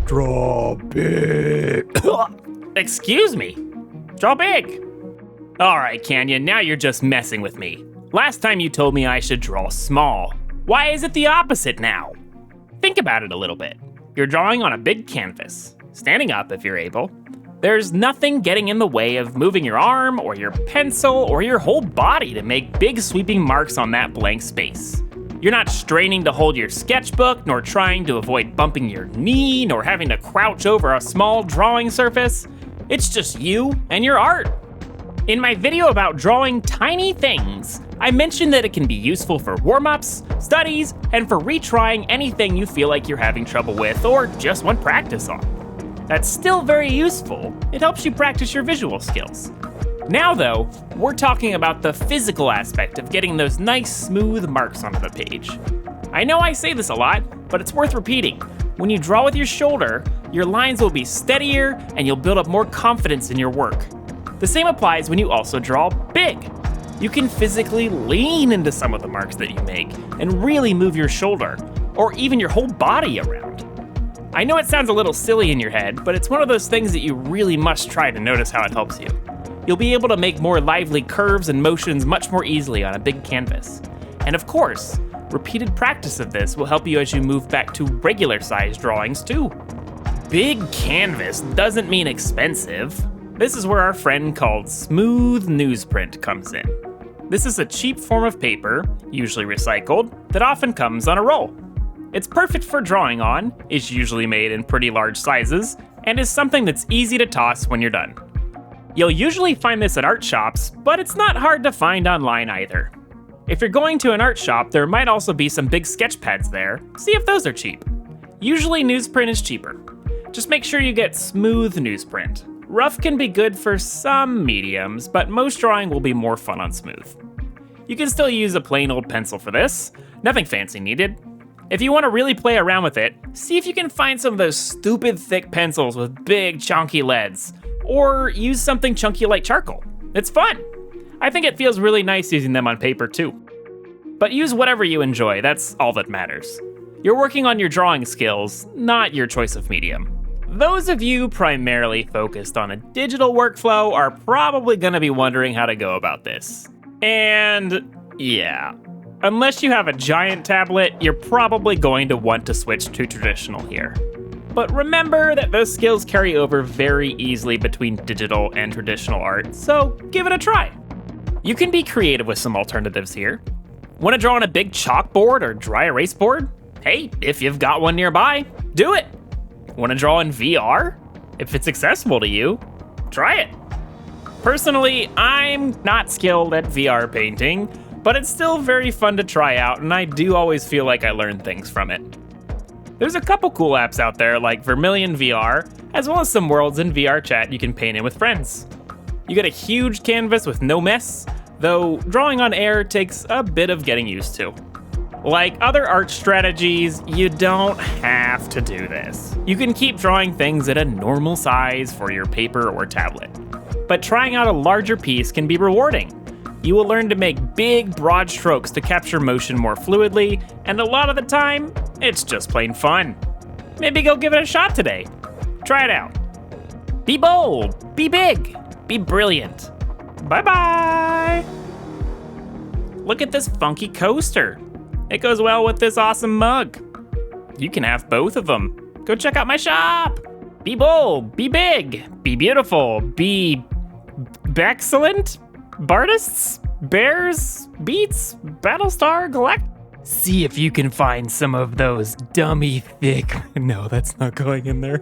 Draw big. Excuse me. Draw big. All right, Kanjon, now you're just messing with me. Last time you told me I should draw small. Why is it the opposite now? Think about it a little bit. You're drawing on a big canvas, standing up if you're able. There's nothing getting in the way of moving your arm or your pencil or your whole body to make big sweeping marks on that blank space. You're not straining to hold your sketchbook, nor trying to avoid bumping your knee, nor having to crouch over a small drawing surface. It's just you and your art. In my video about drawing tiny things, I mentioned that it can be useful for warm-ups, studies, and for retrying anything you feel like you're having trouble with or just want practice on. That's still very useful. It helps you practice your visual skills. Now though, we're talking about the physical aspect of getting those nice smooth marks onto the page. I know I say this a lot, but it's worth repeating. When you draw with your shoulder, your lines will be steadier and you'll build up more confidence in your work. The same applies when you also draw big. You can physically lean into some of the marks that you make and really move your shoulder, or even your whole body around. I know it sounds a little silly in your head, but it's one of those things that you really must try to notice how it helps you. You'll be able to make more lively curves and motions much more easily on a big canvas. And of course, repeated practice of this will help you as you move back to regular size drawings too. Big canvas doesn't mean expensive. This is where our friend called smooth newsprint comes in. This is a cheap form of paper, usually recycled, that often comes on a roll. It's perfect for drawing on, is usually made in pretty large sizes, and is something that's easy to toss when you're done. You'll usually find this at art shops, but it's not hard to find online either. If you're going to an art shop, there might also be some big sketch pads there. See if those are cheap. Usually newsprint is cheaper. Just make sure you get smooth newsprint. Rough can be good for some mediums, but most drawing will be more fun on smooth. You can still use a plain old pencil for this. Nothing fancy needed. If you want to really play around with it, see if you can find some of those stupid thick pencils with big chunky leads, or use something chunky like charcoal. It's fun. I think it feels really nice using them on paper too. But use whatever you enjoy, that's all that matters. You're working on your drawing skills, not your choice of medium. Those of you primarily focused on a digital workflow are probably gonna be wondering how to go about this. And yeah, unless you have a giant tablet, you're probably going to want to switch to traditional here. But remember that those skills carry over very easily between digital and traditional art, so give it a try. You can be creative with some alternatives here. Want to draw on a big chalkboard or dry erase board? Hey, if you've got one nearby, do it. Want to draw in VR? If it's accessible to you, try it. Personally, I'm not skilled at VR painting, but it's still very fun to try out, and I do always feel like I learn things from it. There's a couple cool apps out there like Vermilion VR, as well as some worlds in VR chat you can paint in with friends. You get a huge canvas with no mess, though drawing on air takes a bit of getting used to. Like other art strategies, you don't have to do this. You can keep drawing things at a normal size for your paper or tablet. But trying out a larger piece can be rewarding. You will learn to make big, broad strokes to capture motion more fluidly, and a lot of the time, it's just plain fun. Maybe go give it a shot today. Try it out. Be bold, be big, be brilliant. Bye-bye. Look at this funky coaster. It goes well with this awesome mug. You can have both of them. Go check out my shop. Be bold, be big, be beautiful, be excellent. Bardists, Bears, Beats, Battlestar Galactica. See if you can find some of those dummy thick. No, that's not going in there.